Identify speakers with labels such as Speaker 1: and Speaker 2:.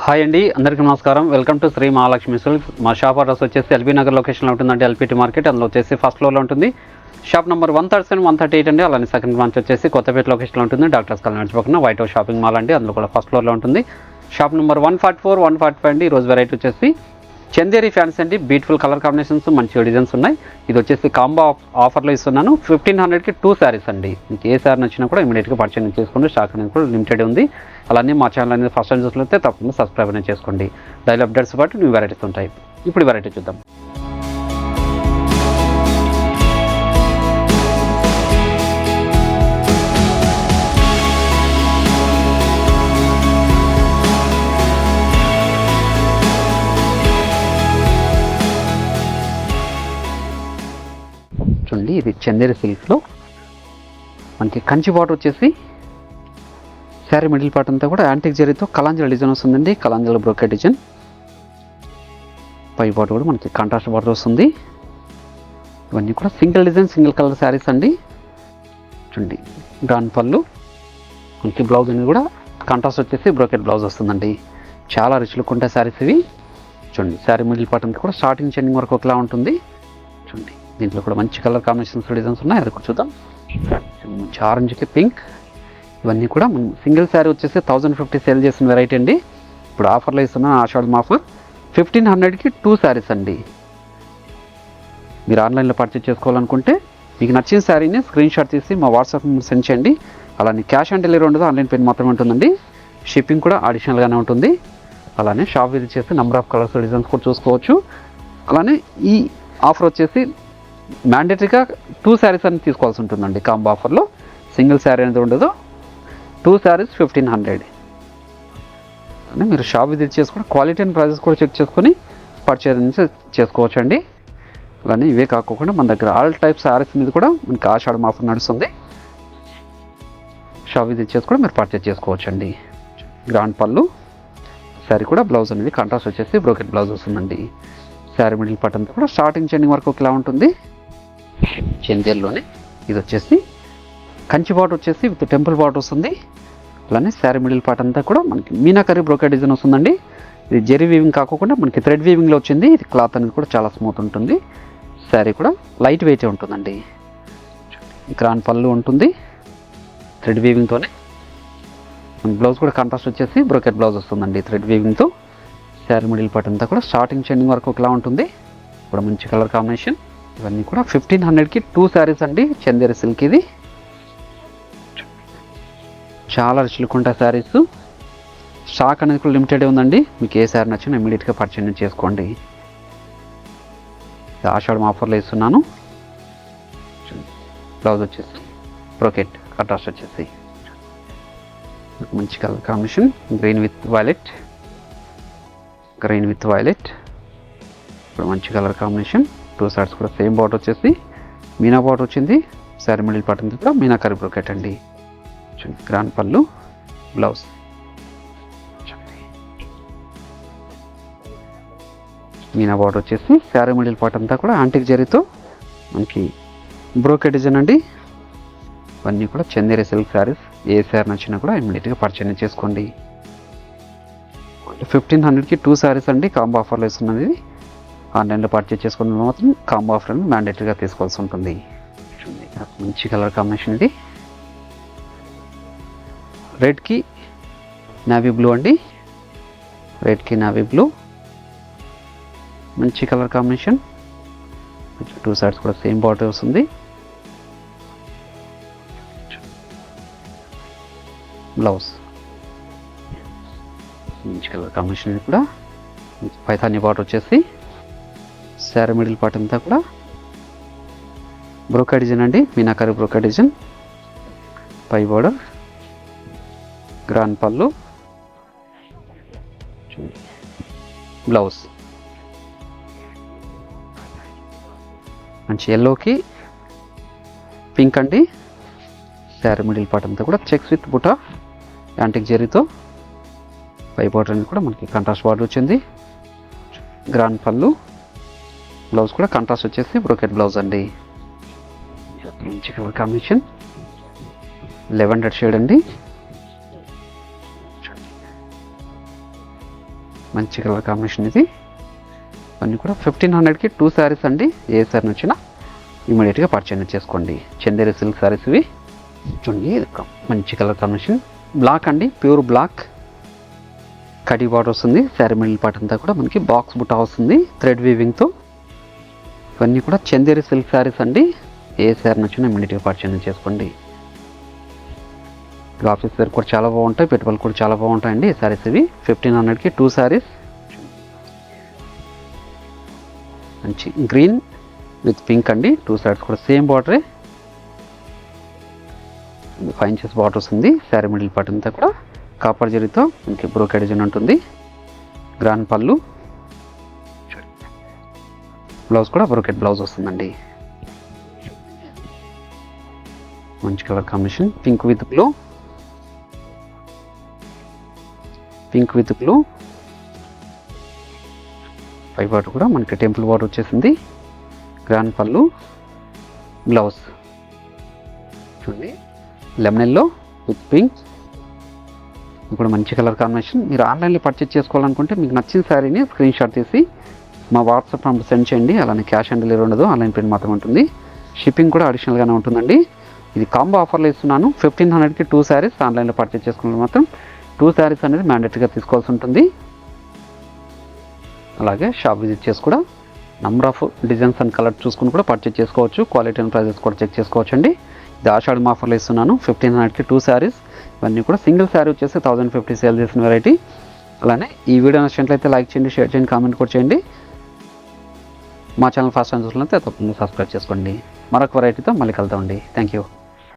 Speaker 1: Hi అండి, అందరికీ నమస్కారం. Welcome to Shri Mahalakshmi silks. మా షాప్ అడ్రస్ వచ్చేసి ఎల్బీ నగర్ లొకేషన్లో ఉంటుందండి. ఎల్పిటి మార్కెట్, అందులో వచ్చేసి ఫస్ట్ ఫ్లోర్లో ఉంటుంది. షాప్ నెంబర్ 137, 138 అండి. అలానే సెకండ్ బ్రాంచ్ వచ్చేసి కొత్తపేట లొకేషన్లో ఉంటుంది. డాక్టర్స్ కాలనీ పక్కన వైట్ హౌస్ షాపింగ్ మాల్ అండి, అందులో కూడా ఫస్ట్ ఫ్లోర్లో ఉంటుంది. షాప్ నెంబర్ 144, 145 అండి. ఈరోజు వెరైటీ వచ్చేసి చందేరి ఫ్యాన్స్ అండి. బ్యూటిఫుల్ కలర్ కాంబినేషన్స్, మంచి డిజైన్స్ ఉన్నాయి. ఇది వచ్చేసి కాంబో ఆఫర్లో ఇస్తున్నాను. 1500కి 2 శారీస్ అండి. మీకు ఏ శారీ నచ్చినా కూడా ఇమీడియట్గా పర్చేజ్ చేసుకోండి. స్టాక్ అనేది కూడా లిమిటెడ్ ఉంది. అలానే మా ఛానల్ అనేది ఫస్ట్ టైం చూసినట్లయితే తప్పకుండా సబ్స్క్రైబ్ అనేది చేసుకోండి. డైలీ అప్డేట్స్ బట్టి న్యూ వెరైటీస్ ఉంటాయి. ఇప్పుడు వెరైటీ చూద్దాం. చూడండి, ఇది చందేరి సిల్క్స్లో మనకి కంచి బార్డర్ వచ్చేసి శారీ మిడిల్ పార్ట్ అంతా కూడా యాంటిక్ జరీతో కలాంజల డిజైన్ వస్తుందండి. కలాంజల బ్రోకెట్ డిజైన్. పై బార్డర్ కూడా మనకి కాంట్రాస్ట్ బార్డర్ వస్తుంది. ఇవన్నీ కూడా single design, single colour saris అండి. చూడండి, గ్రాండ్ పళ్ళు, మనకి బ్లౌజ్ అనేది కూడా కాంట్రాస్ట్ వచ్చేసి బ్రోకెట్ బ్లౌజ్ వస్తుందండి. చాలా రిచ్ లుక్ ఉంటాయి శారీస్ ఇవి. చూడండి, శారీ మిడిల్ పార్ట్ అంతా కూడా స్టార్టింగ్ చెండింగ్ వరకు ఒకలా ఉంటుంది. చూడండి, దీంట్లో కూడా మంచి కలర్ కాంబినేషన్స్ డిజైన్స్ ఉన్నాయి. అది కూడా చూద్దాం. మంచి ఆరెంజ్కి పింక్. ఇవన్నీ కూడా సింగిల్ శారీ వచ్చేసి 1050 సేల్ చేసిన వెరైటీ అండి. ఇప్పుడు ఆఫర్లో ఇస్తున్న ఆషాఢం ఆఫర్ 1500కి 2 శారీస్ అండి. మీరు ఆన్లైన్లో పర్చేజ్ చేసుకోవాలనుకుంటే మీకు నచ్చిన శారీని స్క్రీన్ షాట్ తీసి మా వాట్సాప్ సెండ్ చేయండి. అలానే క్యాష్ ఆన్ డెలివరీ ఉండదు, ఆన్లైన్ పేమెంట్ మాత్రమే ఉంటుందండి. షిప్పింగ్ కూడా అడిషనల్గానే ఉంటుంది. అలానే షాప్ విజిట్ చేసి నెంబర్ ఆఫ్ కలర్స్ డిజైన్స్ కూడా చూసుకోవచ్చు. అలానే ఈ ఆఫర్ వచ్చేసి మ్యాండేటరీగా 2 శారీస్ అని తీసుకోవాల్సి ఉంటుందండి. కాంబో ఆఫర్లో సింగిల్ శారీ అనేది ఉండదు. 2 శారీస్ 1500. అంటే మీరు షాప్ విజిట్ చేసుకుని క్వాలిటీ అండ్ ప్రైజెస్ కూడా చెక్ చేసుకొని పర్చేజ్ చేసుకోవచ్చు అండి. అలానే ఇవే కాకుండా మన దగ్గర ఆల్ టైప్ శారీస్ మీద కూడా మనకి ఆషాఢం ఆఫర్ నడుస్తుంది. షాప్ విజిట్ చేసుకుని మీరు పర్చేజ్ చేసుకోవచ్చు అండి. గ్రాండ్ పళ్ళు, శారీ కూడా బ్లౌజ్ అనేది కాంట్రాస్ట్ వచ్చేసి బ్రోకెట్ బ్లౌజ్ వస్తుందండి. శారీ మిడిల్ పార్ట్ అంతా కూడా స్టార్టింగ్ చెండింగ్ వరకు ఇలా ఉంటుంది. చందేర్లోనే ఇది వచ్చేసి కంచి బార్డర్ వచ్చేసి విత్ టెంపుల్ బార్డర్ వస్తుంది. అలానే శారీ మిడిల్ పార్ట్ అంతా కూడా మనకి మీనాకరీ బ్రోకెట్ డిజైన్ వస్తుందండి. ఇది జెరీ వీవింగ్ కాకుండా మనకి థ్రెడ్ వీవింగ్లో వచ్చింది. ఇది క్లాత్ అనేది కూడా చాలా స్మూత్ ఉంటుంది. శారీ కూడా లైట్ వెయిట్ ఉంటుందండి. గ్రాండ్ పళ్ళు ఉంటుంది థ్రెడ్ వీవింగ్తోనే. బ్లౌజ్ కూడా కాంట్రాస్ట్ వచ్చేసి బ్రోకెట్ బ్లౌజ్ వస్తుందండి థ్రెడ్ వీవింగ్తో. శారీ మిడిల్ పార్ట్ అంతా కూడా స్టార్టింగ్ చెండింగ్ వరకు ఒకలా ఉంటుంది. కూడా మంచి కలర్ కాంబినేషన్. ఇవన్నీ కూడా 1500కి 2 శారీస్ అండి. చందేరి సిల్క్ ఇది. చాలా రిచ్ లుక్ ఉంటాయి శారీస్. స్టాక్ అనేది కూడా లిమిటెడ్ ఉందండి. మీకు ఏ శారీ నచ్చినా ఇమీడియట్గా పర్చేజ్ చేసుకోండి. ఆషాఢం ఆఫర్లో ఇస్తున్నాను. బ్లౌజ్ వచ్చేసి బ్రోకెట్ కాంట్రాస్ట్ వచ్చేసి మంచి colour combination. Green with violet. Green with violet. ఇప్పుడు మంచి కలర్ కాంబినేషన్. 2 సైడ్స్ కూడా సేమ్ బార్డర్ వచ్చేసి మీనా బార్డర్ వచ్చింది. శారీ మిడిల్ పార్ట్ అంతా కూడా మీనాకరీ బ్రోకెట్ అండి. Grand pallu, blouse. Meena border వచ్చేసి శారీ మిడిల్ పార్ట్ అంతా కూడా యాంటిక్ జరీతో మనకి బ్రోకెట్ డిజైన్ అండి. ఇవన్నీ కూడా చందేరి సిల్క్ శారీస్. ఏ శారీ నచ్చినా కూడా ఇమీడియట్గా పర్చేజ్ చేసుకోండి. 1500కి 2 శారీస్ అండి. కాంబో ఆఫర్లో ఇస్తున్నది. ఆన్లైన్లో పర్చేజ్ చేసుకున్న మాత్రం కాంబో ఆఫర్ అని మ్యాండేటరీగా తీసుకోవాల్సి ఉంటుంది. మంచి కలర్ కాంబినేషన్ ఇది. రెడ్కి నావీ బ్లూ అండి. రెడ్కి నావీ బ్లూ మంచి కలర్ కాంబినేషన్. 2 సైడ్స్ కూడా సేమ్ బార్డర్ వస్తుంది. బ్లౌజ్ మంచి కలర్ కాంబినేషన్. ఇది కూడా పైథానీ బార్డర్ వచ్చేసి శారీ మిడిల్ పార్ట్ అంతా కూడా బ్రోకెట్ డిజైన్ అండి. Meenakari brocade design. పై బార్డర్, గ్రాండ్ పళ్ళు, బ్లౌజ్ మంచి ఎల్లోకి పింక్ అండి. శారీ మిడిల్ పార్ట్ అంతా కూడా చెక్స్ విత్ బుటా యాంటిక్ జరీతో. పై బార్డర్ అనేది కూడా మనకి కాంట్రాస్ట్ బార్డర్ వచ్చింది. గ్రాండ్ పళ్ళు, బ్లౌజ్ కూడా కాంట్రాస్ట్ వచ్చేసి బ్రోకెట్ బ్లౌజ్ అండి. మంచి కలర్ కాంబినేషన్. లెవెండర్ షేడ్ అండి. మంచి కలర్ కాంబినేషన్ ఇది. ఇవన్నీ కూడా 1500కి 2 శారీస్ అండి. ఏ శారీ నచ్చినా ఇమీడియట్గా పర్చేజ్ చేసుకోండి. చందేరి సిల్క్ శారీస్ ఇవి. చూడండి ఇది ఒక మంచి కలర్ కాంబినేషన్. బ్లాక్ అండి, ప్యూర్ బ్లాక్. కడి బార్డర్ వస్తుంది. శారీ మిడిల్ పార్ట్ అంతా కూడా మనకి బాక్స్ బుట్ట వస్తుంది థ్రెడ్ వీవింగ్తో. ఇవన్నీ కూడా చందేరి సిల్క్ శారీస్ అండి. ఏ శారీ నచ్చినా ఇమీడియట్గా పర్చేజ్ చేసుకోండి. ఆఫీస్ వేర్ కూడా చాలా బాగుంటాయి, పెట్టుబడులు కూడా చాలా బాగుంటాయండి ఈ శారీస్ ఇవి. 1500కి 2 శారీస్. మంచి గ్రీన్ విత్ పింక్ అండి. 2 సైడ్స్ కూడా సేమ్ బార్డరే. 5 ఇంచెస్ బార్డర్ వస్తుంది. శారీ మిడిల్ పార్ట్ అంతా కూడా కాపర్ జరీతో మనకి బ్రోకెడ్ డిజైన్ ఉంటుంది. గ్రాండ్ పళ్ళు, బ్లౌజ్ కూడా బ్రోకెడ్ బ్లౌజ్ వస్తుందండి. మంచి colour combination. Pink with blue, pink with blue. పై బార్డర్ కూడా మనకి టెంపుల్ బార్డర్ వచ్చేసింది. గ్రాండ్ పళ్ళు, బ్లౌజ్ చూడండి లెమన్ ఎల్లో విత్ పింక్. ఇప్పుడు మంచి కలర్ కాంబినేషన్. మీరు ఆన్లైన్లో పర్చేజ్ చేసుకోవాలనుకుంటే మీకు నచ్చిన శారీని స్క్రీన్ షాట్ తీసి మా వాట్సాప్ నెంబర్ సెండ్ చేయండి. అలానే క్యాష్ ఆన్ డెలివరీ ఉండదు, ఆన్లైన్ పేమెంట్ మాత్రమే ఉంటుంది. షిప్పింగ్ కూడా అడిషనల్గానే ఉంటుందండి. ఇది కాంబో ఆఫర్లో ఇస్తున్నాను. 1500కి 2 శారీస్. ఆన్లైన్లో పర్చేజ్ చేసుకుంటే మాత్రం 2 శారీస్ అనేది మ్యాండేటరీగా తీసుకోవాల్సి ఉంటుంది. అలాగే షాప్ విజిట్ చేసి కూడా number of designs and colour చూసుకుని కూడా పర్చేజ్ చేసుకోవచ్చు. క్వాలిటీ అండ్ ప్రైజెస్ కూడా చెక్ చేసుకోవచ్చు అండి. ఇది ఆషాఢం ఆఫర్లో ఇస్తున్నాను. 1500కి 2 శారీస్. ఇవన్నీ కూడా సింగిల్ శారీ వచ్చేసి 1050 సేల్ చేసిన వెరైటీ. అలానే ఈ వీడియో నచ్చినట్లయితే లైక్ చేయండి, షేర్ చేయండి, కామెంట్ కూడా చేయండి. మా ఛానల్ ఫస్ట్ టైం చూసినట్లయితే తప్పకుండా సబ్స్క్రైబ్ చేసుకోండి. మరొక వెరైటీతో మళ్ళీ కలుద్దామండి. Thank you.